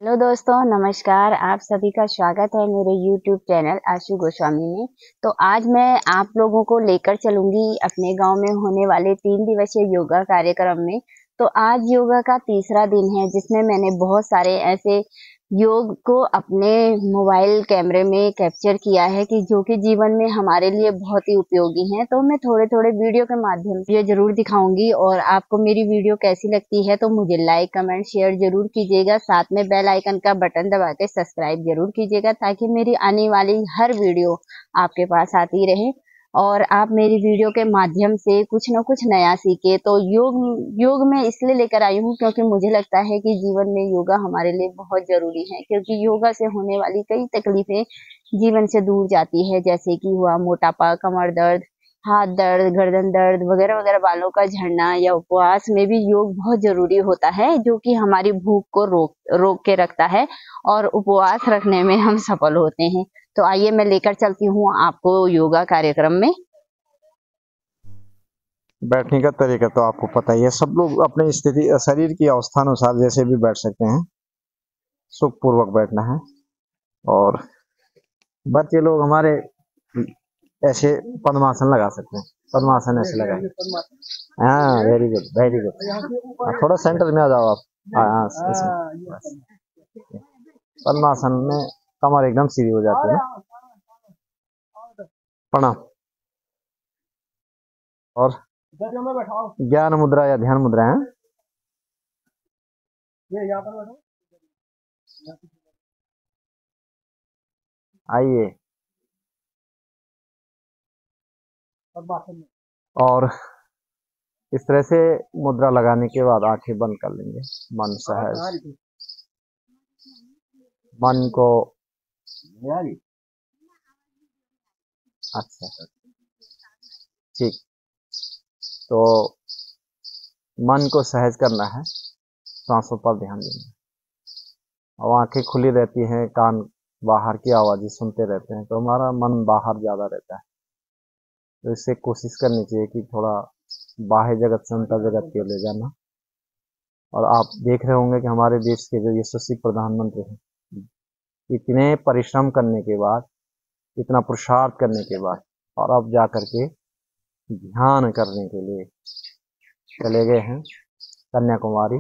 Hello दोस्तों, नमस्कार। आप सभी का स्वागत है मेरे YouTube चैनल आशु गोस्वामी में। तो आज मैं आप लोगों को लेकर चलूंगी अपने गांव में होने वाले 3 दिवसीय योगा कार्यक्रम में। तो आज योगा का तीसरा दिन है, जिसमें मैंने बहुत सारे ऐसे योग को अपने मोबाइल कैमरे में कैप्चर किया है कि जो कि जीवन में हमारे लिए बहुत ही उपयोगी हैं। तो मैं थोड़े-थोड़े वीडियो के माध्यम से ये ज़रूर दिखाऊंगी, और आपको मेरी वीडियो कैसी लगती है तो मुझे लाइक, कमेंट, शेयर ज़रूर कीजिएगा। साथ में बेल आइकन का बटन दबा के सब्सक्राइब ज़रूर कीजिएगा, ताकि मेरी आने वाली हर वीडियो आपके पास आती रहे और आप मेरी वीडियो के माध्यम से कुछ न कुछ नया सीखे। तो योग मैं इसलिए लेकर आई हूँ क्योंकि मुझे लगता है कि जीवन में योगा हमारे लिए बहुत ज़रूरी है, क्योंकि योगा से होने वाली कई तकलीफ़ें जीवन से दूर जाती है, जैसे कि हुआ मोटापा, कमर दर्द, हाथ दर्द, गर्दन दर्द वगैरह-वगैरह, बालों का झड़ना या उपवास में भी योग बहुत ज़रूरी होता है, जो कि हमारी भूख को रोक रोक के रखता है और उपवास रखने में हम सफल होते हैं। तो आइए मैं लेकर चलती हूँ आपको योगा कार्यक्रम में। बैठने का तरीका तो आपको पता ही है। सब लोग अपनी स्थिति शरीर की अवस्था अनुसार जैसे भी बैठ सकते हैं। सुखपूर्वक बैठना है। और बच्चे लोग हमारे ऐसे पद्मासन लगा सकते हैं। पद्मासन ऐसे लगाए। हाँ, वेरी गुड, वेरी गुड। थोड़ा सेंटर में आ जाओ आप। हाँ, बस। पद्मासन में कमर एकदम सीधी हो जाती है। प्रणाम। और ज्ञान मुद्रा या ध्यान मुद्रा है। आइए। और इस तरह से मुद्रा लगाने के बाद आंखें बंद कर लेंगे। मन सहज, मन को अच्छा, ठीक। तो मन को सहज करना है, सांसों पर ध्यान देना है। और आंखें खुली रहती हैं, कान बाहर की आवाजें सुनते रहते हैं, तो हमारा मन बाहर ज्यादा रहता है। तो इससे कोशिश करनी चाहिए कि थोड़ा बाह्य जगत से अंतर जगत के ले जाना। और आप देख रहे होंगे कि हमारे देश के जो यशस्वी प्रधानमंत्री हैं, इतने परिश्रम करने के बाद, इतना पुरुषार्थ करने के बाद, और अब जा करके ध्यान करने के लिए चले गए हैं कन्याकुमारी।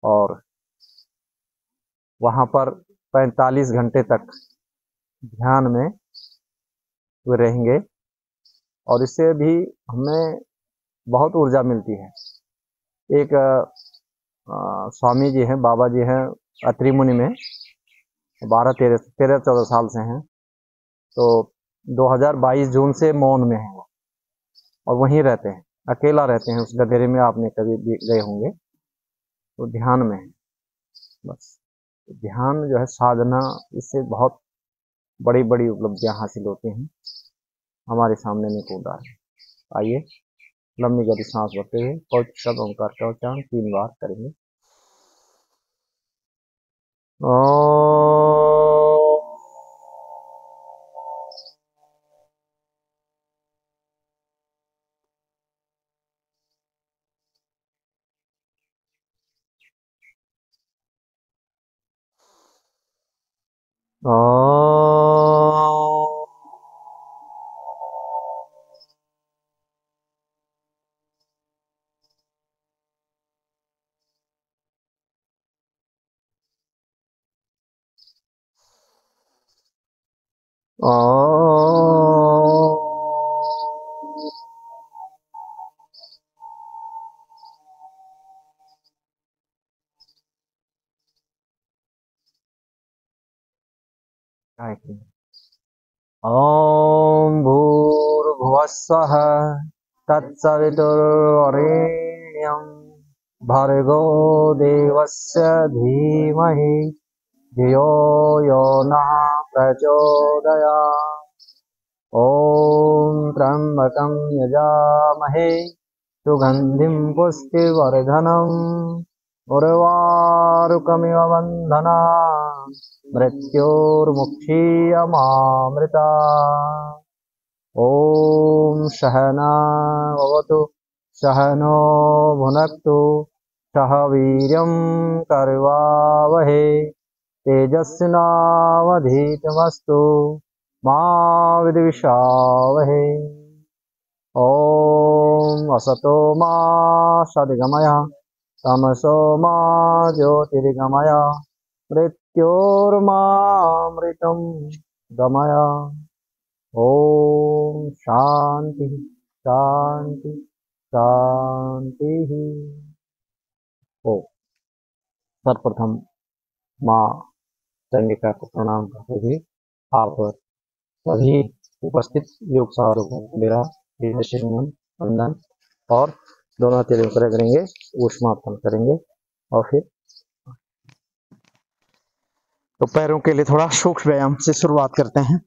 और वहां पर 45 घंटे तक ध्यान में वो रहेंगे। और इससे भी हमें बहुत ऊर्जा मिलती है। एक स्वामी जी हैं, बाबा जी हैं, अत्रि मुनि में 13-14 साल से हैं। तो 2022 जून से मौन में हैं वो, और वहीं रहते हैं, अकेला रहते हैं उस गधेरे में। आपने कभी गए होंगे, तो ध्यान में है बस। ध्यान जो है साधना, इससे बहुत बड़ी बड़ी उपलब्धियां हासिल होती हैं। हमारे सामने में एक उदाहरण है। आइए, लंबी गहरी सांस भरते हुए पवित्र शब्द ओंकार का उच्चारण 3 बार करेंगे। ॐ भूर्भुवस्सुः तत्सवितुर्वरेण्यं भर्गो देवस्य धीमहि धियो यो नः प्रचोदयात्। ॐ त्र्यम्बकं यजामहे सुगन्धिं पुष्टिवर्धनम् उर्वारुकमिव बन्धनान् मृत्योर्मुक्षीयमामृता। ॐ सहना भवतु, सहनो भुनक्तु, सह वीर्यं करवावहे तेजस्विनावधीतमस्तु मा विद्विषावहे। ॐ असतो मा सद्गमय तमसो मा ज्योतिर्गमय मृत्योर्मामृतं गमय। ॐ शांति शांति शांति। ओ सर्वप्रथम माँ चंडिका को प्रणाम करते हुए आप सभी उपस्थित योग साधकों को मेरा वंदन और दोनों तेरे ऊपर करेंगे, ऊष्मापन करेंगे और फिर तो पैरों के लिए थोड़ा सूक्ष्म व्यायाम से शुरुआत करते हैं।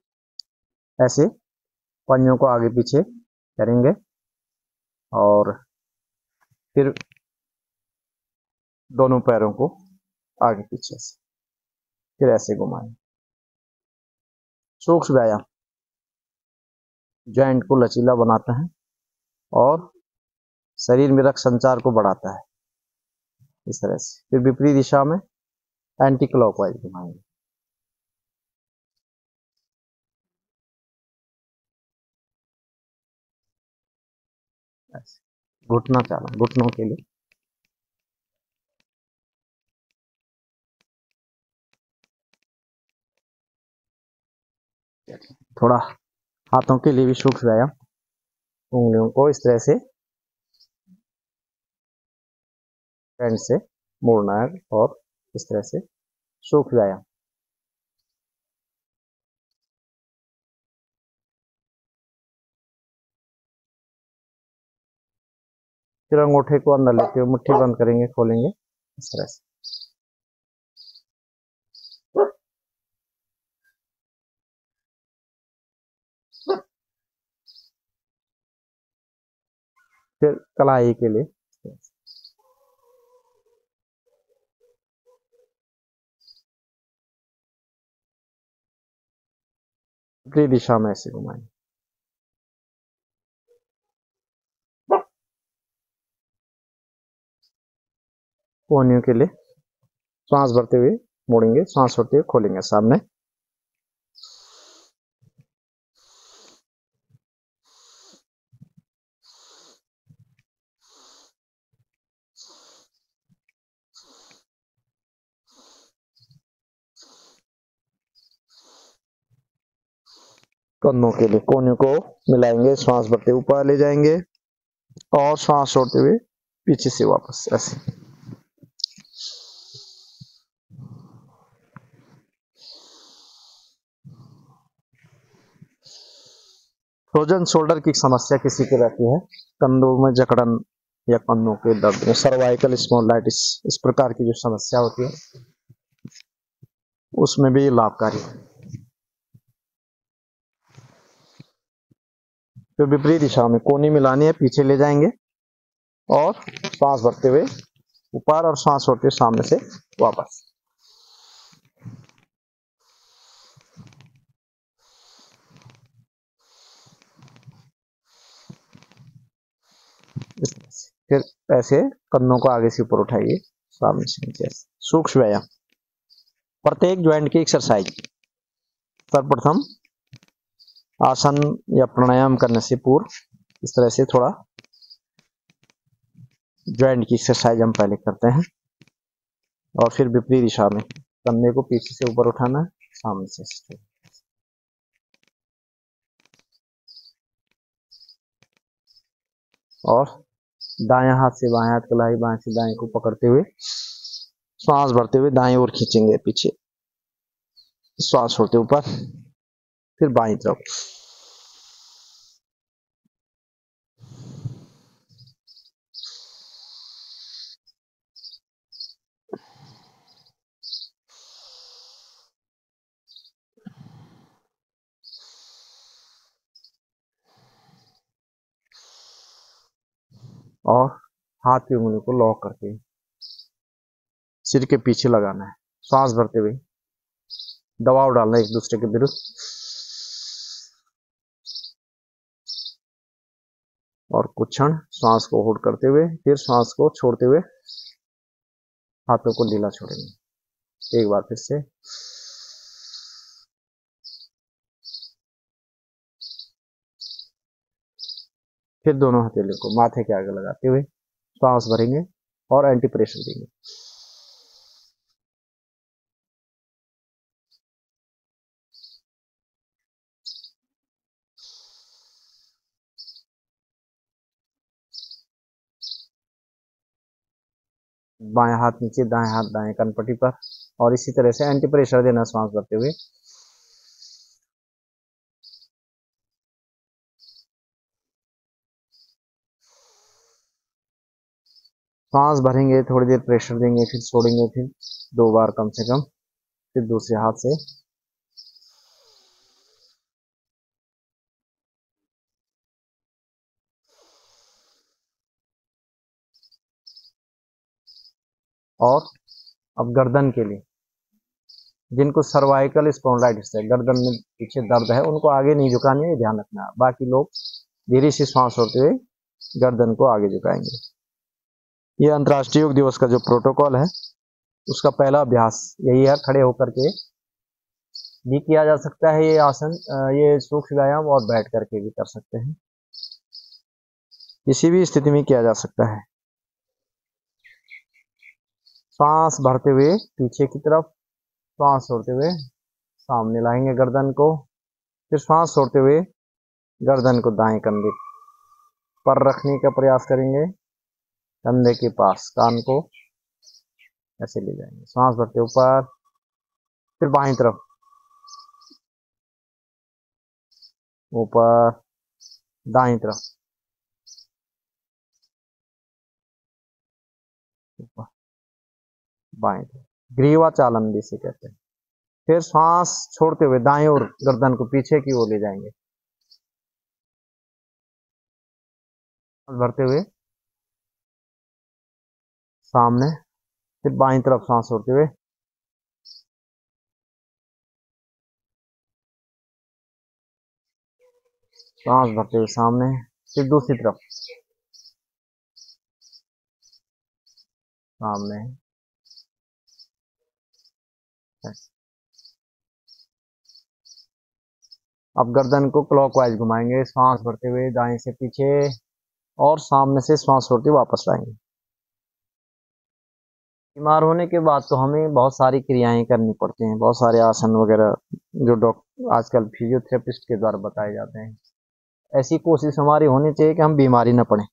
ऐसे पंजों को आगे पीछे करेंगे और फिर दोनों पैरों को आगे पीछे से फिर ऐसे घुमाएं। सूक्ष्म व्यायाम जॉइंट को लचीला बनाता है और शरीर में रक्त संचार को बढ़ाता है। इस तरह से फिर विपरीत दिशा में एंटी क्लॉकवाइज घुमाएंगे। घुटना चालना, घुटनों के लिए थोड़ा हाथों के लिए भी सूक्ष्म व्यायाम, उंगलियों को इस तरह से हैंड से मोड़ना है और इस तरह से सूक्ष्म व्यायाम। फिर अंगूठे को अंदर लेते हुए मुट्ठी बंद करेंगे, खोलेंगे इस तरह से। फिर कलाई के लिए विपरीत दिशा में ऐसे घुमाएंगे। कोहनियों के लिए सांस भरते हुए मोड़ेंगे, सांस छोड़ते हुए खोलेंगे सामने। कंधों के लिए कोहनियों को मिलाएंगे, सांस भरते ऊपर ले जाएंगे और सांस छोड़ते हुए पीछे से वापस ऐसे। फ्रोजन शोल्डर की समस्या किसी को रहती है, कंधों में जकड़न या कंधों के दर्द में सर्वाइकल स्पॉन्डिलाइटिस, इस प्रकार की जो समस्या होती है उसमें भी लाभकारी है। तो विपरीत दिशा में कोहनी मिलानी है, पीछे ले जाएंगे और सांस भरते हुए ऊपर और सांस छोड़ते हुए सामने से वापस। फिर ऐसे कंधों को आगे से ऊपर उठाइए, सामने से नीचे। सूक्ष्म व्यायाम प्रत्येक ज्वाइंट की एक्सरसाइज। सर्वप्रथम आसन या प्राणायाम करने से पूर्व इस तरह से थोड़ा ज्वाइंट की एक्सरसाइज हम पहले करते हैं और फिर विपरीत दिशा में कंधे को पीछे से ऊपर उठाना है, सामने से और दाएं हाथ से बाएं हाथ कलाई, बाएं से दाएं को पकड़ते हुए सांस भरते हुए दाएं ओर खींचेंगे, पीछे सांस छोड़ते ऊपर, फिर बाएं तरफ। और हाथ की उंगलियों को लॉक करके सिर के पीछे लगाना है, सांस भरते हुए दबाव डालना एक दूसरे के विरुद्ध और कुछ क्षण सांस को होल्ड करते हुए फिर सांस को छोड़ते हुए हाथों को ढीला छोड़ेंगे एक बार फिर से। फिर दोनों हथेलियों को माथे के आगे लगाते हुए सांस भरेंगे और एंटी प्रेशर देंगे। बाएं हाथ नीचे, दाएं हाथ दाएं कनपट्टी पर, और इसी तरह से एंटी प्रेशर देना सांस भरते हुए। सांस भरेंगे, थोड़ी देर प्रेशर देंगे, फिर छोड़ेंगे, फिर 2 बार कम से कम, फिर दूसरे हाथ से। और अब गर्दन के लिए, जिनको सर्वाइकल स्पॉन्डिलाइटिस है, गर्दन में पीछे दर्द है, उनको आगे नहीं झुकानी है, ध्यान रखना। बाकी लोग धीरे से सांस छोड़ते हुए गर्दन को आगे झुकाएंगे। ये अंतर्राष्ट्रीय योग दिवस का जो प्रोटोकॉल है उसका पहला अभ्यास यही है। खड़े होकर के भी किया जा सकता है ये आसन, ये सूक्ष्म व्यायाम, और बैठ करके भी कर सकते हैं। किसी भी स्थिति में किया जा सकता है। सांस भरते हुए पीछे की तरफ, सांस छोड़ते हुए सामने लाएंगे गर्दन को, फिर सांस छोड़ते हुए गर्दन को दाएं कंधे पर रखने का प्रयास करेंगे, कंधे के पास, कान को ऐसे ले जाएंगे। सांस भरते ऊपर, फिर बाएं तरफ, ऊपर, दाएं तरफ, ऊपर, बाएं तरफ, ग्रीवा चालन भी इसे कहते हैं। फिर सांस छोड़ते हुए दाएं ओर गर्दन को पीछे की ओर ले जाएंगे, सांस भरते हुए सामने, फिर बाएं तरफ सांस छोड़ते हुए, सांस भरते हुए सामने, फिर दूसरी तरफ, सामने। अब गर्दन को क्लॉकवाइज घुमाएंगे, सांस भरते हुए दाएं से पीछे, और सामने से सांस छोड़ते वापस लाएंगे। बीमार होने के बाद तो हमें बहुत सारी क्रियाएं करनी पड़ती हैं, बहुत सारे आसन वगैरह जो डॉक्टर आजकल फिजियोथेरेपिस्ट के द्वारा बताए जाते हैं। ऐसी कोशिश हमारी होनी चाहिए कि हम बीमारी न पड़े।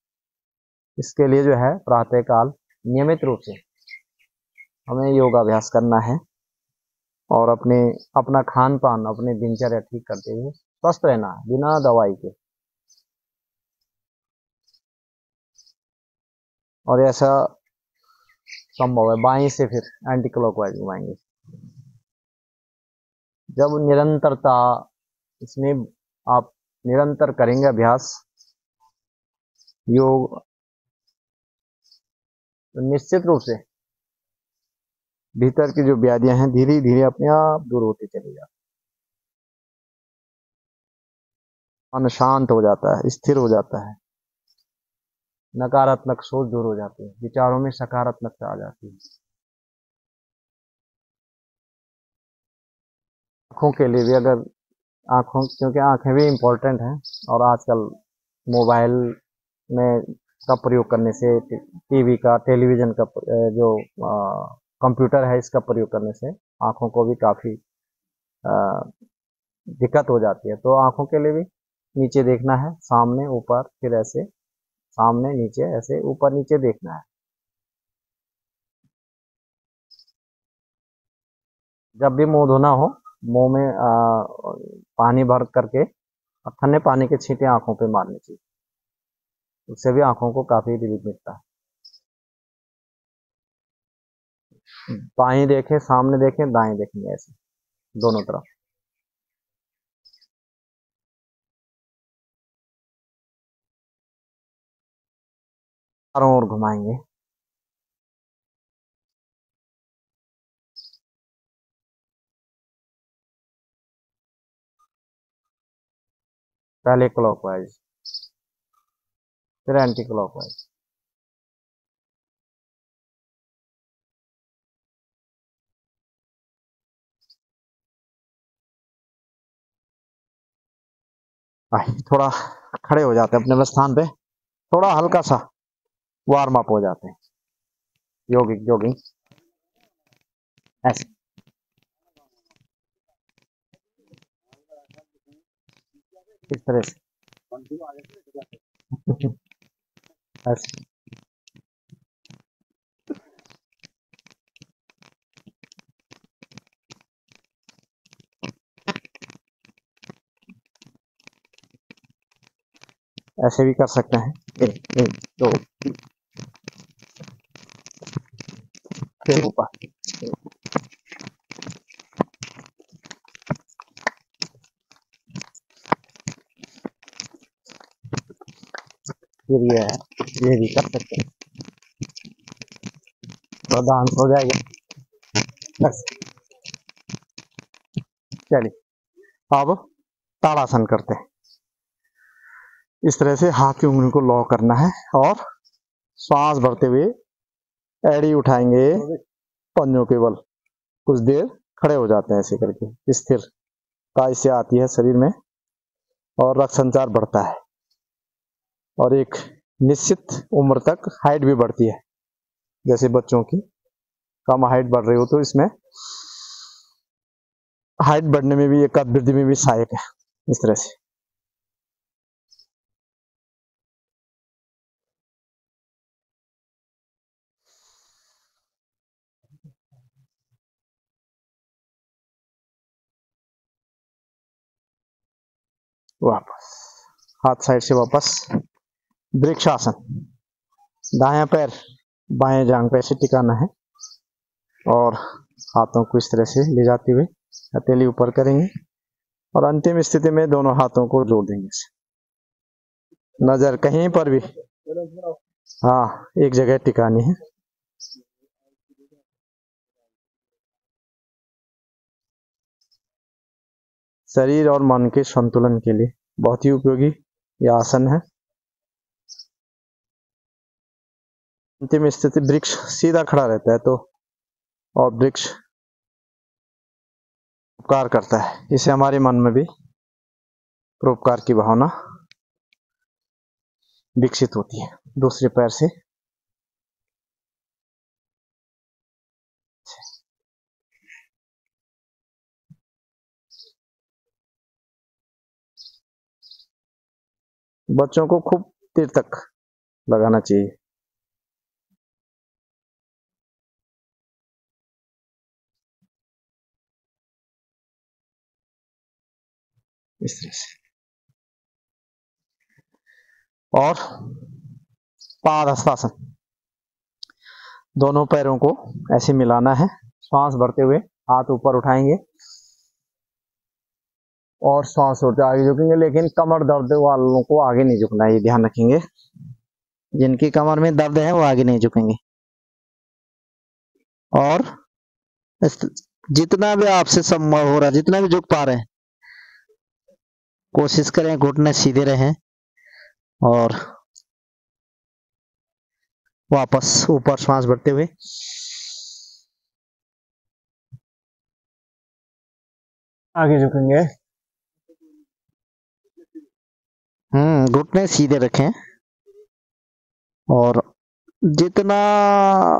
इसके लिए जो है प्रातःकाल नियमित रूप से हमें योगाभ्यास करना है, और अपना खान पान, अपने दिनचर्या ठीक करते हुए स्वस्थ रहना है बिना दवाई के। और ऐसा संभव है। बाएं से फिर एंटी क्लॉकवाइज घुमाएंगे। जब निरंतरता इसमें आप निरंतर करेंगे अभ्यास योग, तो निश्चित रूप से भीतर की जो व्याधियां हैं धीरे धीरे अपने आप दूर होती चली जाती, मन शांत हो जाता है, स्थिर हो जाता है, नकारात्मक सोच दूर हो जाती है, विचारों में सकारात्मकता आ जाती है। आंखों के लिए भी, अगर आंखों, क्योंकि आंखें भी इम्पोर्टेंट हैं, और आजकल मोबाइल में का प्रयोग करने से, टीवी का, टेलीविजन का, जो कंप्यूटर है, इसका प्रयोग करने से आंखों को भी काफ़ी दिक्कत हो जाती है। तो आंखों के लिए भी नीचे देखना है, सामने ऊपर, फिर ऐसे सामने नीचे, ऐसे ऊपर नीचे देखना है। जब भी मुंह धोना हो, मुंह में पानी भर करके और ठंडे पानी के छींटे आंखों पे मारनी चाहिए। उससे भी आंखों को काफी रिलीफ मिलता है। बाएं देखें, सामने देखें, दाएं देखेंगे, ऐसे दोनों तरफ। चारों ओर घुमाएंगे। पहले क्लॉकवाइज, फिर एंटी क्लॉकवाइज। थोड़ा खड़े हो जाते हैं अपने स्थान पे, थोड़ा हल्का सा वार्म अप हो जाते हैं, योगिक जॉगिंग ऐसे। इस तरह से ऐसे ऐसे भी कर सकते हैं। एक एक दो, फिर ऊपर, फिर ये भी कर सकते हैं, प्रदान हो जाएगा बस। चलिए अब ताड़ासन करते हैं। इस तरह से हाथ की उंगली को लॉक करना है और श्वास भरते हुए एड़ी उठाएंगे, पंजों के बल कुछ देर खड़े हो जाते हैं ऐसे करके। स्थिरता इससे आती है शरीर में और रक्त संचार बढ़ता है और एक निश्चित उम्र तक हाइट भी बढ़ती है। जैसे बच्चों की कम हाइट बढ़ रही हो तो इसमें हाइट बढ़ने में भी, एक वृद्धि में भी सहायक है। इस तरह से वापस हाथ साइड से वापस, वृक्षासन। दायां पैर बाएं जांग पे ऐसे टिकाना है और हाथों को इस तरह से ले जाते हुए हथेली ऊपर करेंगे और अंतिम स्थिति में दोनों हाथों को जोड़ देंगे। नजर कहीं पर भी, हाँ, एक जगह टिकानी है। शरीर और मन के संतुलन के लिए बहुत ही उपयोगी यह आसन है। अंतिम स्थिति वृक्ष सीधा खड़ा रहता है तो, और वृक्ष उपकार करता है, इससे हमारे मन में भी परोपकार की भावना विकसित होती है। दूसरे पैर से बच्चों को खूब देर तक लगाना चाहिए। इस तरह से और पादहस्तासन, दोनों पैरों को ऐसे मिलाना है, श्वास भरते हुए हाथ ऊपर उठाएंगे और श्वास छोड़ते आगे झुकेंगे, लेकिन कमर दर्द वालों को आगे नहीं झुकना है, ये ध्यान रखेंगे। जिनकी कमर में दर्द है वो आगे नहीं झुकेंगे। और जितना भी आपसे संभव हो रहा है, जितना भी झुक पा रहे हैं, कोशिश करें घुटने सीधे रहें और वापस ऊपर श्वास भरते हुए आगे झुकेंगे। घुटने सीधे रखें और जितना,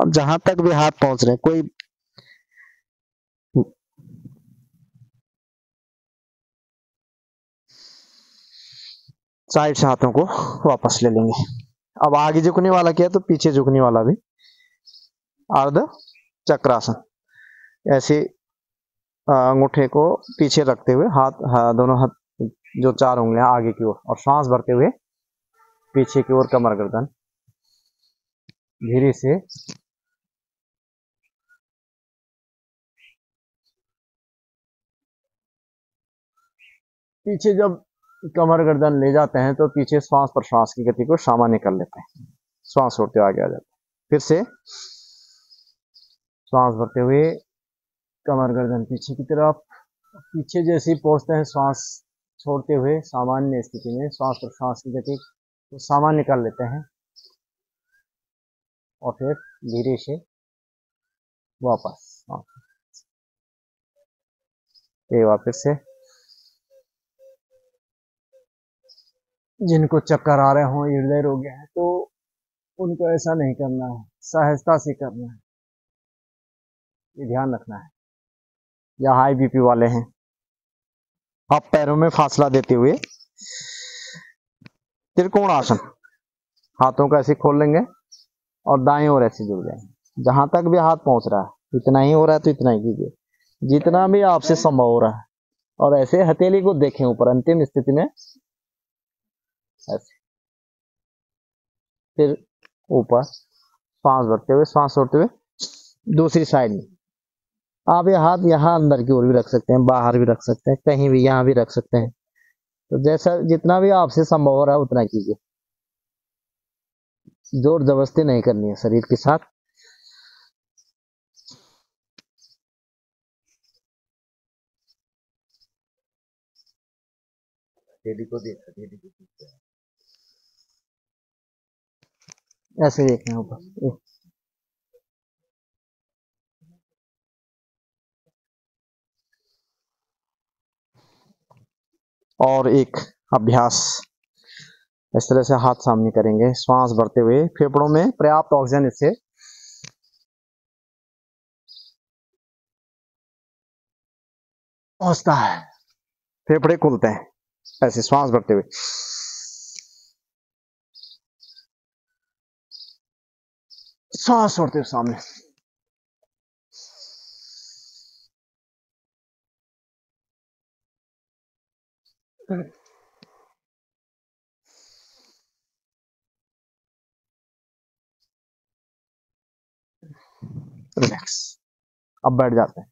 जहां तक भी हाथ पहुंच रहे, कोई साइड से हाथों को वापस ले लेंगे। अब आगे झुकने वाला किया तो पीछे झुकने वाला भी, अर्ध चक्रासन। ऐसे अंगूठे को पीछे रखते हुए दोनों हाथ, जो 4 उंगलियां आगे की ओर, और श्वास भरते हुए पीछे की ओर कमर गर्दन धीरे से पीछे। जब कमर गर्दन ले जाते हैं तो पीछे श्वास प्रश्वास की गति को सामान्य कर लेते हैं, श्वास छोड़ते हुए आगे आ जाते हैं। फिर से श्वास भरते हुए कमर गर्दन पीछे की तरफ, पीछे जैसे ही पहुंचते हैं श्वास छोड़ते हुए सामान्य स्थिति में श्वास प्रश्वास की गति को सामान्य कर लेते हैं और फिर धीरे से वापस। एक बार फिर से जिनको चक्कर आ रहे हों, हृदय रोग है, तो उनको ऐसा नहीं करना है, सहजता से करना है, ये ध्यान रखना है। या हाई बीपी वाले हैं, आप पैरों में फासला देते हुए त्रिकोण आसन, हाथों को ऐसे खोल लेंगे और दाएं ओर ऐसे जुड़ जाएंगे। जहां तक भी हाथ पहुंच रहा है, इतना ही हो रहा है तो इतना ही कीजिए, जितना भी आपसे संभव हो रहा है। और ऐसे हथेली को देखें ऊपर, अंतिम स्थिति में ऐसे, फिर ऊपर सांस भरते हुए, सांस छोड़ते हुए दूसरी साइड में। आप ये हाथ यहाँ अंदर की ओर भी रख सकते हैं, बाहर भी रख सकते हैं, कहीं भी, यहाँ भी रख सकते हैं। तो जैसा जितना भी आपसे संभव हो रहा है उतना कीजिए, जोर जबरदस्ती नहीं करनी है शरीर के साथ। ऐसे देखना ऊपर। और एक अभ्यास, इस तरह से हाथ सामने करेंगे, श्वास भरते हुए, फेफड़ों में पर्याप्त ऑक्सीजन इससे पहुंचता है, फेफड़े खुलते हैं। ऐसे श्वास भरते हुए, सांस छोड़ते हुए सामने। रिलैक्स। अब बैठ जाते हैं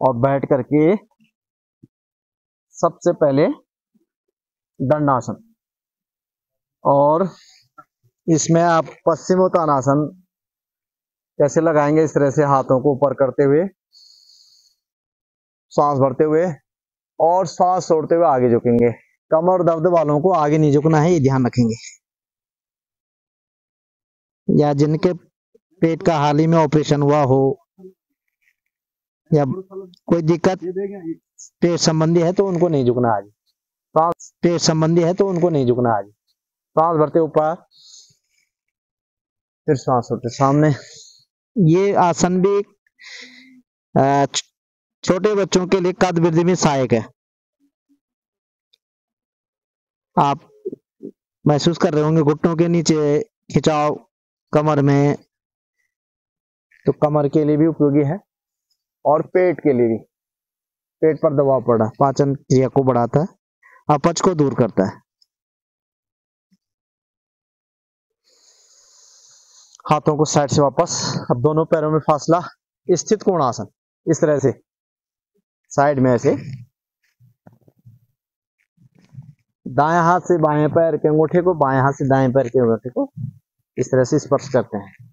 और बैठ करके सबसे पहले दंडासन, और इसमें आप पश्चिमोत्तानासन कैसे लगाएंगे, इस तरह से हाथों को ऊपर करते हुए, सांस भरते हुए और सांस छोड़ते हुए आगे झुकेंगे। कमर दर्द वालों को आगे नहीं झुकना है, ये ध्यान रखेंगे। या जिनके पेट का हाल ही में ऑपरेशन हुआ हो या कोई दिक्कत पेट संबंधी है तो उनको नहीं झुकना आज। सांस पेट संबंधी है तो उनको नहीं झुकना आज। सांस भरते ऊपर, फिर सांस छोड़ते सामने। ये आसन भी छोटे बच्चों के लिए कद वृद्धि में सहायक है। आप महसूस कर रहे होंगे घुटनों के नीचे खिंचाव कमर में, तो कमर के लिए भी उपयोगी है और पेट के लिए भी। पेट पर दबाव पड़ा पाचन क्रिया को बढ़ाता है, अपच को दूर करता है। हाथों को साइड से वापस, अब दोनों पैरों में फासला, स्थित कोण आसन, इस तरह से साइड में ऐसे, दाएं हाथ से बाएं पैर के अंगूठे को, बाएं हाथ से दाएं पैर के अंगूठे को इस तरह से स्पर्श करते हैं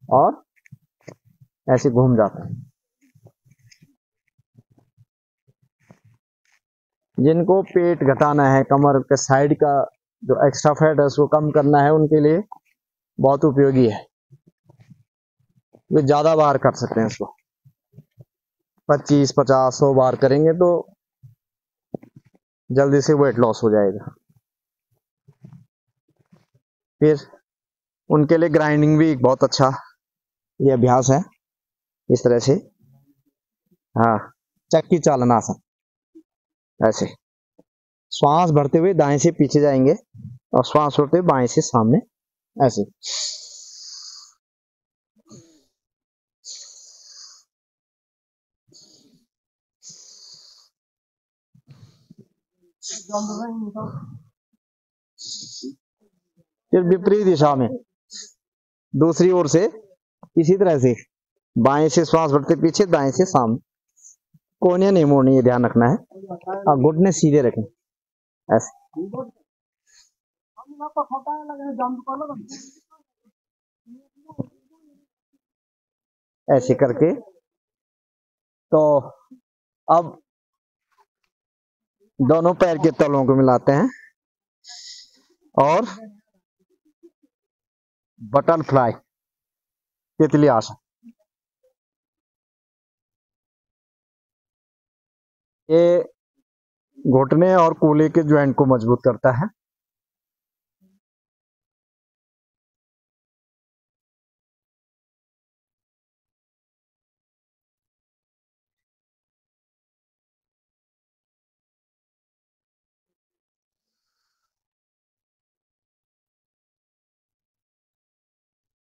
और ऐसे घूम जाते हैं। जिनको पेट घटाना है, कमर के साइड का जो एक्स्ट्रा फैट है उसको कम करना है, उनके लिए बहुत उपयोगी है। वे ज्यादा बार कर सकते हैं इसको, 25, 50, 100 बार करेंगे तो जल्दी से वेट लॉस हो जाएगा। फिर उनके लिए ग्राइंडिंग भी बहुत अच्छा ये अभ्यास है, इस तरह से। हाँ, चक्की चालन आसन, ऐसे श्वास भरते हुए दाएं से पीछे जाएंगे और श्वास छोड़ते हुए बाएं से सामने, ऐसे। फिर विपरीत दिशा में दूसरी ओर से इसी तरह से बाएं से श्वास भरते पीछे, दाएं से सामने, कोने नहीं मोड़नी, ये ध्यान रखना है। और घुटने सीधे रखें, ऐसे। ऐसे करके तो अब दोनों पैर के तलों को मिलाते हैं और बटरफ्लाई, तितली आसन। ये घुटने और कूल्हे के ज्वाइंट को मजबूत करता है।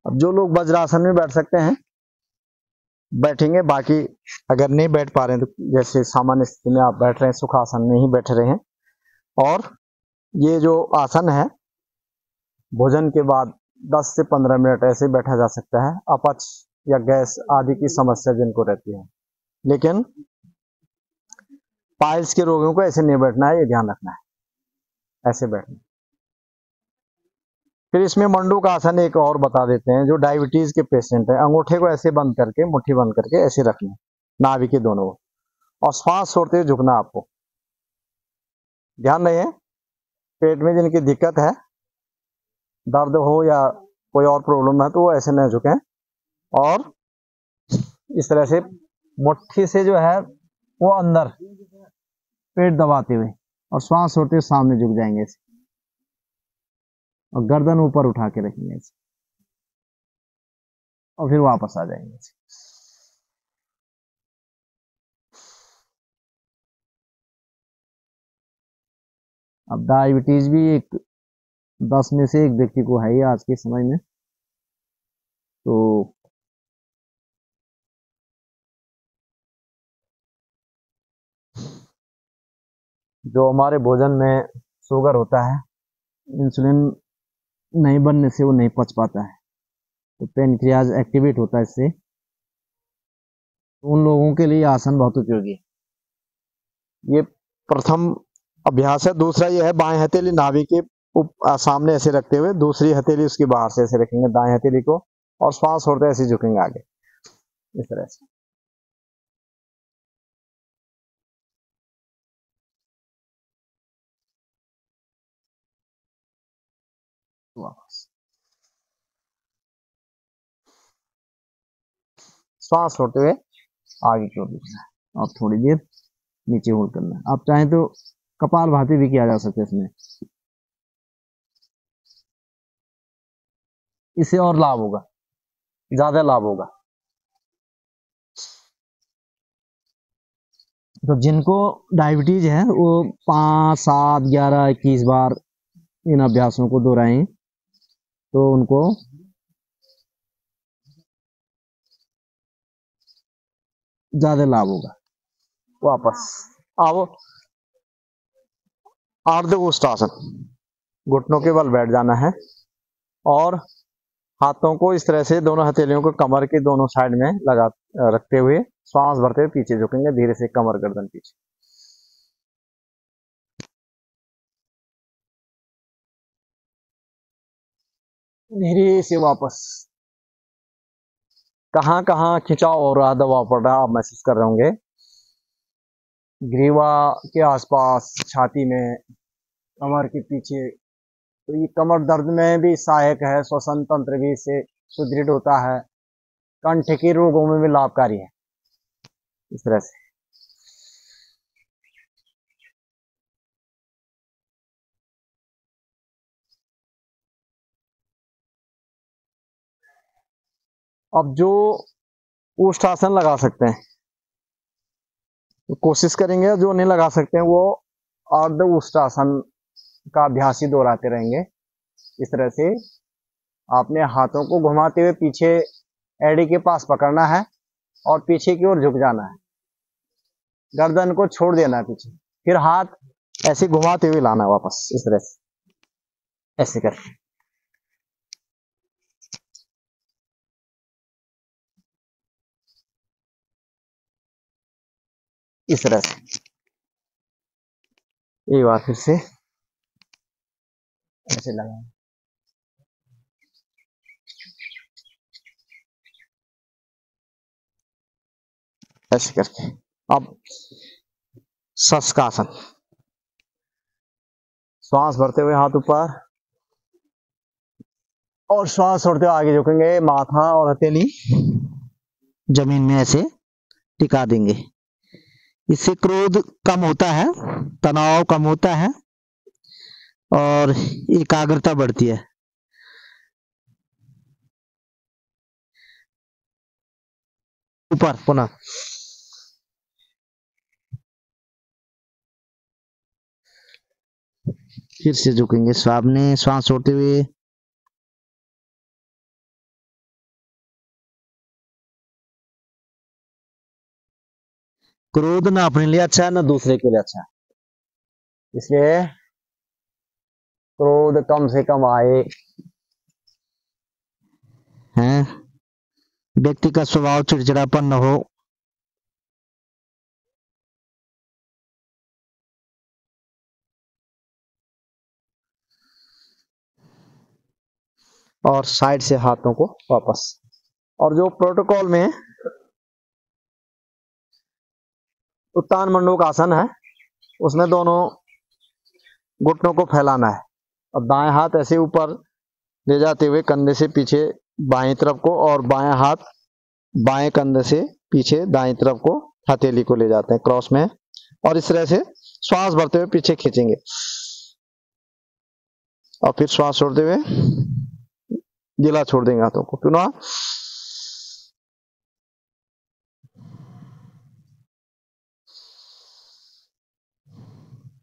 अब जो लोग वज्रासन में बैठ सकते हैं बैठेंगे, बाकी अगर नहीं बैठ पा रहे हैं तो जैसे सामान्य स्थिति में आप बैठ रहे हैं सुखासन में ही बैठ रहे हैं। और ये जो आसन है भोजन के बाद 10 से 15 मिनट ऐसे बैठा जा सकता है। अपच या गैस आदि की समस्या जिनको रहती है, लेकिन पाइल्स के रोगियों को ऐसे नहीं बैठना है, ये ध्यान रखना है, ऐसे बैठना। फिर इसमें मंडूक का आसन एक और बता देते हैं। जो डायबिटीज के पेशेंट है, अंगूठे को ऐसे बंद करके, मुट्ठी बंद करके ऐसे रखना, नाभि के दोनों, और श्वास छोड़ते हुए झुकना। आपको ध्यान रहे, पेट में जिनकी दिक्कत है, दर्द हो या कोई और प्रॉब्लम है, तो वो ऐसे न झुकें, और इस तरह से मुट्ठी से जो है वो अंदर पेट दबाते हुए और श्वास छोड़ते हुए सामने झुक जाएंगे ऐसे, और गर्दन ऊपर उठा के रखेंगे ऐसे, और फिर वापस आ जाएंगे ऐसे। अब डायबिटीज भी एक 10 में से एक व्यक्ति को है ही आज के समय में, तो जो हमारे भोजन में शुगर होता है, इंसुलिन नहीं बनने से वो नहीं पच पाता है, तो पेनक्रियाज एक्टिवेट होता है इससे। उन लोगों के लिए आसन बहुत उपयोगी है। ये प्रथम अभ्यास है। दूसरा ये है, बाएं हथेली नाभि के सामने ऐसे रखते हुए, दूसरी हथेली उसकी बाहर से ऐसे रखेंगे दाएं हथेली को, और श्वास छोड़ते ऐसे झुकेंगे आगे, इस तरह से। वापस श्वास छोड़ते हुए आगे की ओर झुकना है, और थोड़ी देर नीचे होल्ड करना है। आप चाहें तो कपाल भाती भी किया जा सकता है इसमें, इससे और लाभ होगा, ज्यादा लाभ होगा। तो जिनको डायबिटीज है वो 5, 7, 11, 21 बार इन अभ्यासों को दोहराएं, तो उनको ज्यादा लाभ होगा। वापस आओ, अर्ध उष्टासन, घुटनों के बल बैठ जाना है, और हाथों को इस तरह से दोनों हथेलियों को कमर के दोनों साइड में लगा रखते हुए श्वास भरते हुए पीछे झुकेंगे, धीरे से कमर गर्दन पीछे। धीरे से वापस। कहां कहां खिंचाव हो रहा, दबाव पड़ रहा आप महसूस कर रहे होंगे। ग्रीवा के आसपास, छाती में, कमर के पीछे। तो ये कमर दर्द में भी सहायक है, श्वसन तंत्र भी इससे सुदृढ़ होता है, कंठ के रोगों में भी लाभकारी है, इस तरह से। अब जो उष्टासन लगा सकते हैं तो कोशिश करेंगे, जो नहीं लगा सकते हैं वो अर्ध उष्टासन का अभ्यास ही दोहराते रहेंगे। इस तरह से आपने हाथों को घुमाते हुए पीछे एड़ी के पास पकड़ना है और पीछे की ओर झुक जाना है, गर्दन को छोड़ देना है पीछे, फिर हाथ ऐसे घुमाते हुए लाना वापस, इस तरह से ऐसे कर, इस तरह से। एक बार फिर से ऐसे लगाएं, ऐसे करके। अब शशकासन, श्वास भरते हुए हाथ ऊपर और श्वास छोड़ते हुए आगे झुकेंगे, माथा और हथेली जमीन में ऐसे टिका देंगे। इससे क्रोध कम होता है, तनाव कम होता है और एकाग्रता बढ़ती है। ऊपर पुनः फिर से झुकेंगे, सामने श्वास छोड़ते हुए क्रोध ना अपने लिए अच्छा है ना दूसरे के लिए अच्छा है, इसलिए क्रोध कम से कम आए। हैं व्यक्ति का स्वभाव चिड़चिड़ापन न हो। और साइड से हाथों को वापस। और जो प्रोटोकॉल में उत्तान मंडूक आसन है उसमें दोनों घुटनों को फैलाना है और दाएं हाथ ऐसे ऊपर ले जाते हुए कंधे से पीछे बाएं तरफ को और बाएं हाथ बाएं कंधे से पीछे दाएं तरफ को हथेली को ले जाते हैं क्रॉस में और इस तरह से श्वास भरते हुए पीछे खींचेंगे और फिर श्वास छोड़ते हुए गिला छोड़ देंगे हाथों को। पुनः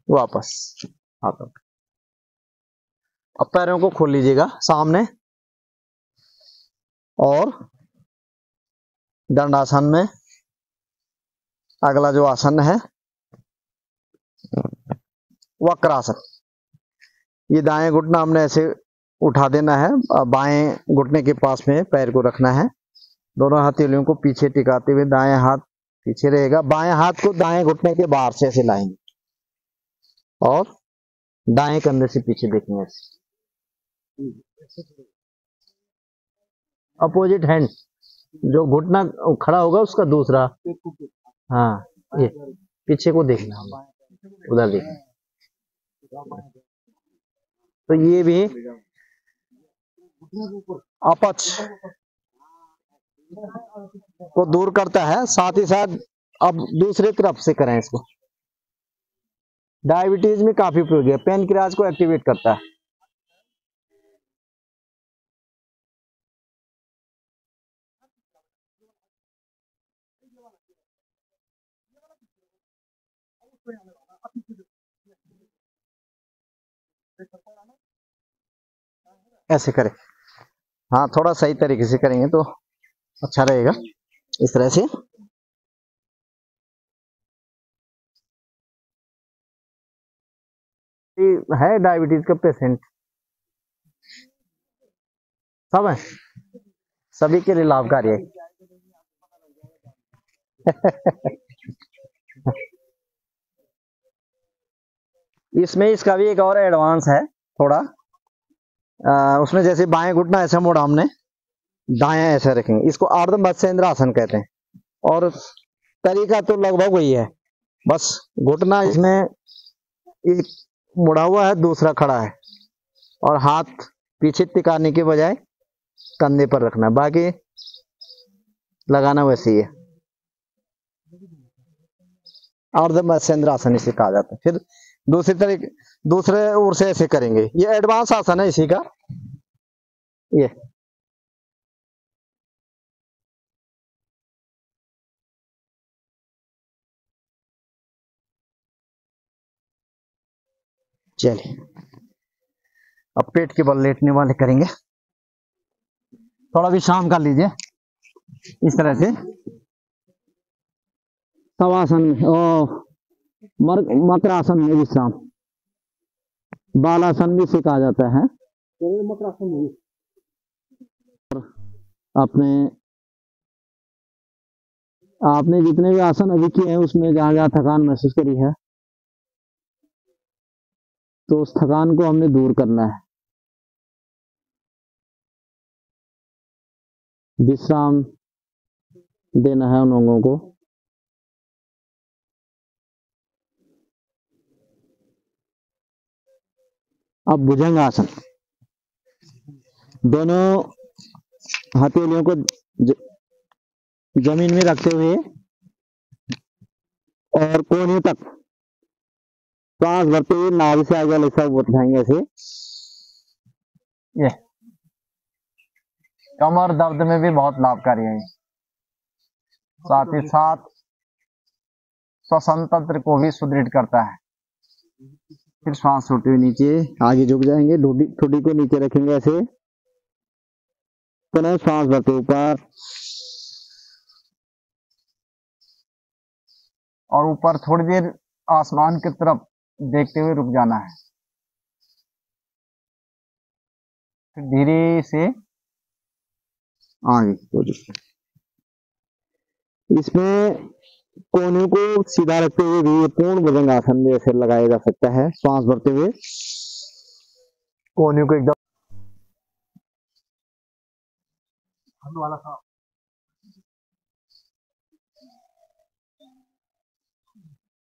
वापस हाथों। अब पैरों को खोल लीजिएगा सामने और दंडासन में अगला जो आसन है वक्रासन। ये दाएं घुटना हमने ऐसे उठा देना है, बाएं घुटने के पास में पैर को रखना है, दोनों हथेलियों को पीछे टिकाते हुए दाएं हाथ पीछे रहेगा, बाएं हाथ को दाएं घुटने के बाहर से ऐसे लाएंगे और दाएं कंधे से पीछे देखेंगे अपोजिट हैंड, जो घुटना खड़ा होगा उसका दूसरा, हाँ ये पीछे को देखना, उधर देखना। तो ये भी अपच को दूर करता है, साथ ही साथ अब दूसरे तरफ से करें इसको। डायबिटीज में काफी उपयोगी है, पैनक्रियाज को एक्टिवेट करता है। ऐसे करें, हाँ थोड़ा सही तरीके से करेंगे तो अच्छा रहेगा। इस तरह से है डायबिटीज का पेशेंट सब है, सभी के लिए लाभकारी है। इसमें इसका भी एक और एडवांस है थोड़ा, उसमें जैसे बाएं घुटना ऐसा मोड़ा हमने, दाएं ऐसे रखेंगे, इसको अर्ध मत्स्येंद्र आसन कहते हैं और तरीका तो लगभग वही है, बस घुटना इसमें एक मुड़ा हुआ है दूसरा खड़ा है और हाथ पीछे टिकाने के बजाय कंधे पर रखना है, बाकी लगाना वैसे ही है। अर्ध मत्स्येंद्र आसन इसे कहा जाता है। फिर दूसरी तरीके दूसरे ओर से ऐसे करेंगे, ये एडवांस आसन है इसी का। ये चलिए अब पेट के बल लेटने वाले करेंगे, थोड़ा विश्राम कर लीजिए इस तरह से। शवासन में मकरासन में विश्राम, बालासन भी सिखाया जाता है। अपने आपने जितने भी आसन अभी किए हैं उसमें जहां जहां थकान महसूस करी है तो उस थकान को हमने दूर करना है, विश्राम देना है उन अंगों को। अब भुजंग आसन, दोनों हथेलियों को जमीन में रखते हुए और कोहनी तक सांस भरते हुए नाभि से आगे वाले सब उठाएंगे ऐसे। ये कमर दर्द में भी बहुत लाभकारी है, साथ ही साथ श्वसन तंत्र को भी सुदृढ़ करता है। फिर श्वास छोड़ते हुए नीचे आगे झुक जाएंगे, ठोड़ी को नीचे रखेंगे ऐसे, पुनः श्वास भरते ऊपर और ऊपर थोड़ी देर आसमान की तरफ देखते हुए रुक जाना है। फिर धीरे से आगे। इसमें कोहनियों को सीधा रखते हुए भी पूर्ण भुजंगासन में ऐसे लगाया जा सकता है। श्वास भरते हुए कोहनियों को एकदम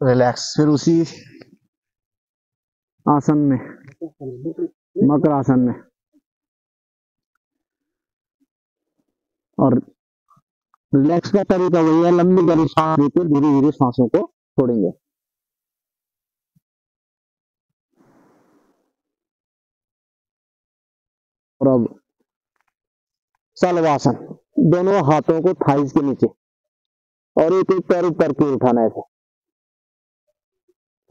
रिलैक्स। फिर उसी आसन में, मकर आसन में, और रिलैक्स का तरीका वही है, लंबी गहरी सांस लेते धीरे धीरे सांसों को छोड़ेंगे। और अब सलवासन, दोनों हाथों को थाइस के नीचे और एक एक पैर ऊपर की उठाना है ऐसे।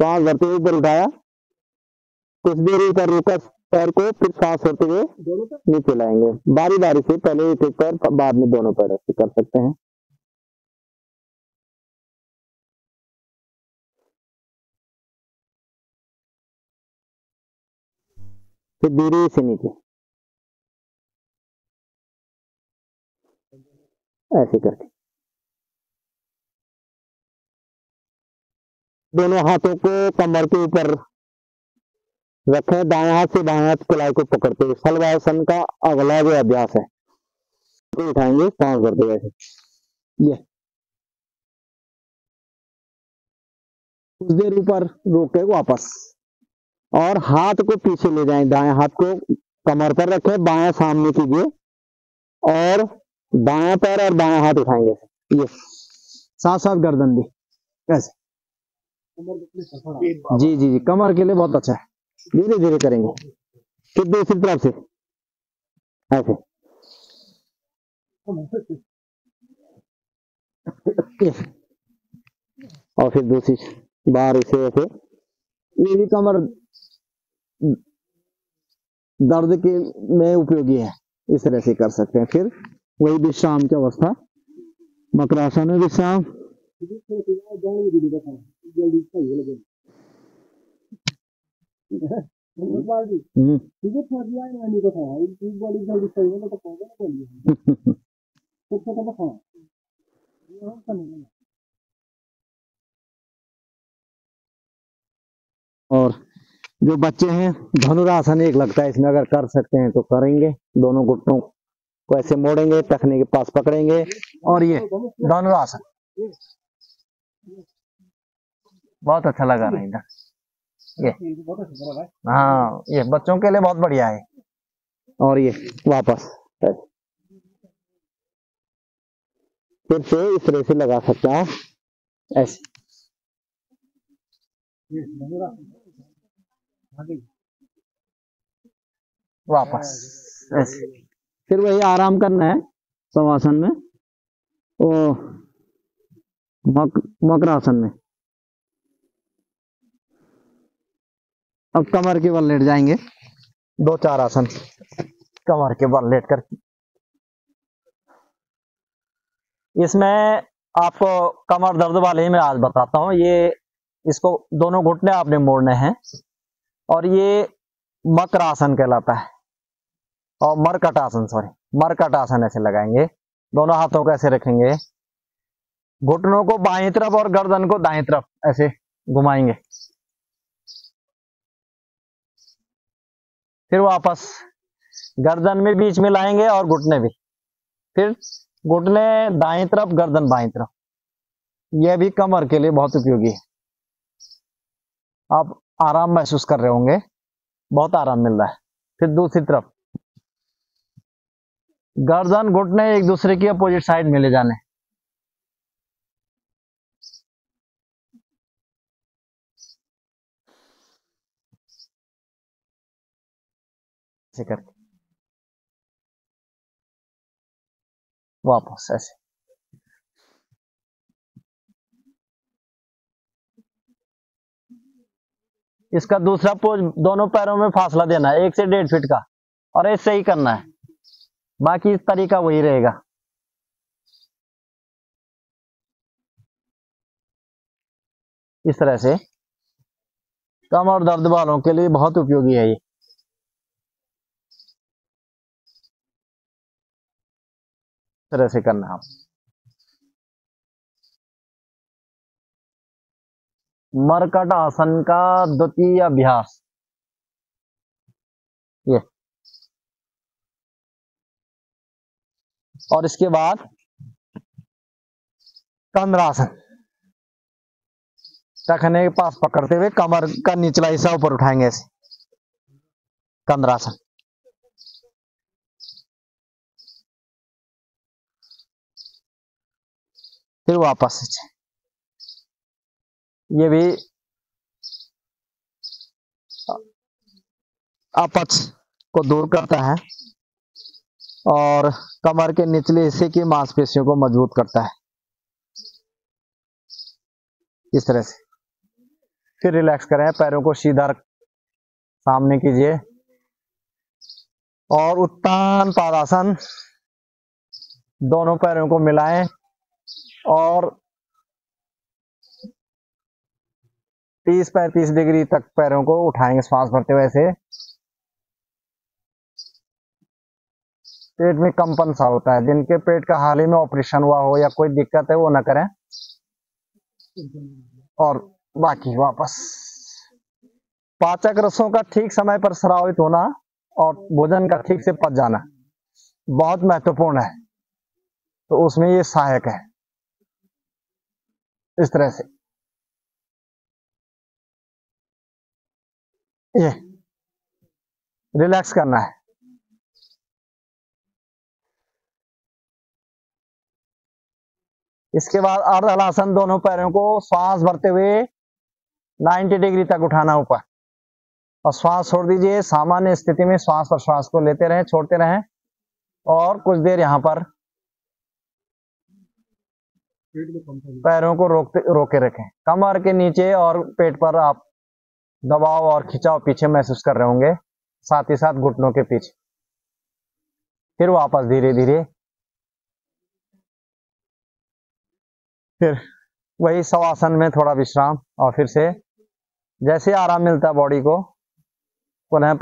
सांस भरते हुए ऊपर उठाया, कुछ देर ऊपर रुका पैर को, फिर सांस भरते हुए नीचे लाएंगे। बारी बारी से, पहले एक एक पैर, बाद में दोनों पैर ऐसे कर सकते हैं। फिर धीरे से नीचे ऐसे करके दोनों हाथों को कमर के ऊपर रखें, दाएं हाथ से बाएं हाथ कलाई को पकड़ते हुए। सलवासन का अगला जो अभ्यास है तो उठाएंगे सांस भरते हुए ऐसे। ये कुछ देर ऊपर रोक के वापस, और हाथ को पीछे ले जाएं, दाएं हाथ को कमर पर रखें, बायां सामने कीजिए, और दायां पैर और बायां हाथ उठाएंगे ये, साथ साथ गर्दन भी ऐसे। जी जी जी, कमर के लिए बहुत अच्छा है। धीरे धीरे करेंगे। फिर दूसरी तरफ से ऐसे, और फिर दूसरी बार इसे ऐसे। ये भी कमर दर्द के में उपयोगी है, इस तरह से कर सकते हैं। फिर वही विश्राम की अवस्था, मकरासन में विश्राम। और जो बच्चे हैं, धनुरासन एक लगता है, इसमें अगर कर सकते हैं तो करेंगे। दोनों घुटनों को ऐसे मोड़ेंगे, टखने के पास पकड़ेंगे, और ये धनुरासन बहुत अच्छा लगा रहा इधर। ये हाँ, ये बच्चों के लिए बहुत बढ़िया है। और ये वापस फिर से इस तरह से लगा सकते हैं ऐसे। वापस ऐसे। फिर वही आराम करना है शवासन में, ओ मकरासन में। अब कमर के बल लेट जाएंगे, 2-4 आसन कमर के बल लेट कर। इसमें आपको कमर दर्द वाले ही मैं आज बताता हूँ। ये इसको दोनों घुटने आपने मोड़ने हैं, और ये मकरासन कहलाता है, और मरकटासन, सॉरी मरकटासन ऐसे लगाएंगे। दोनों हाथों को ऐसे रखेंगे, घुटनों को बाईं तरफ और गर्दन को दाईं तरफ ऐसे घुमाएंगे। फिर वापस गर्दन में बीच में लाएंगे और घुटने भी, फिर घुटने दाईं तरफ, गर्दन बाईं तरफ। यह भी कमर के लिए बहुत उपयोगी है। आप आराम महसूस कर रहे होंगे, बहुत आराम मिल रहा है। फिर दूसरी तरफ गर्दन घुटने एक दूसरे की अपोजिट साइड में ले जाने। ऐसे करके वापस ऐसे। इसका दूसरा पोज दोनों पैरों में फासला देना है 1 से 1.5 फीट का, और ऐसे ही करना है, बाकी तरीका वही रहेगा। इस तरह से कमर दर्द वालों के लिए बहुत उपयोगी है ये। इस तरह से करना है आप। मरकट आसन का द्वितीय अभ्यास ये, और इसके बाद कंद्रासन, टखने के पास पकड़ते हुए कमर का निचला हिस्सा ऊपर उठाएंगे ऐसे, कंद्रासन। फिर वापस से ये भी अपच को दूर करता है और कमर के निचले हिस्से की मांसपेशियों को मजबूत करता है। इस तरह से फिर रिलैक्स करें, पैरों को सीधा सामने कीजिए और उत्तान पादासन, दोनों पैरों को मिलाएं और 30-35 डिग्री तक पैरों को उठाएंगे श्वास भरते हुए ऐसे। पेट में कंपन सा होता है, जिनके पेट का हाल ही में ऑपरेशन हुआ हो या कोई दिक्कत है वो ना करें। और बाकी वापस पाचक रसों का ठीक समय पर स्रावित होना और भोजन का ठीक से पच जाना बहुत महत्वपूर्ण है, तो उसमें ये सहायक है। इस तरह से ये रिलैक्स करना है। इसके बाद अर्ध हलासन, दोनों पैरों को श्वास भरते हुए 90 डिग्री तक उठाना ऊपर और श्वास छोड़ दीजिए। सामान्य स्थिति में श्वास पर श्वास को लेते रहें, छोड़ते रहें और कुछ देर यहां पर पैरों को रोके रखें। कमर के नीचे और पेट पर आप दबाव और खिंचाव पीछे महसूस कर रहे होंगे, साथ ही साथ घुटनों के पीछे। फिर वापस धीरे धीरे फिर वही शवासन में थोड़ा विश्राम और फिर से जैसे आराम मिलता है बॉडी को पुनः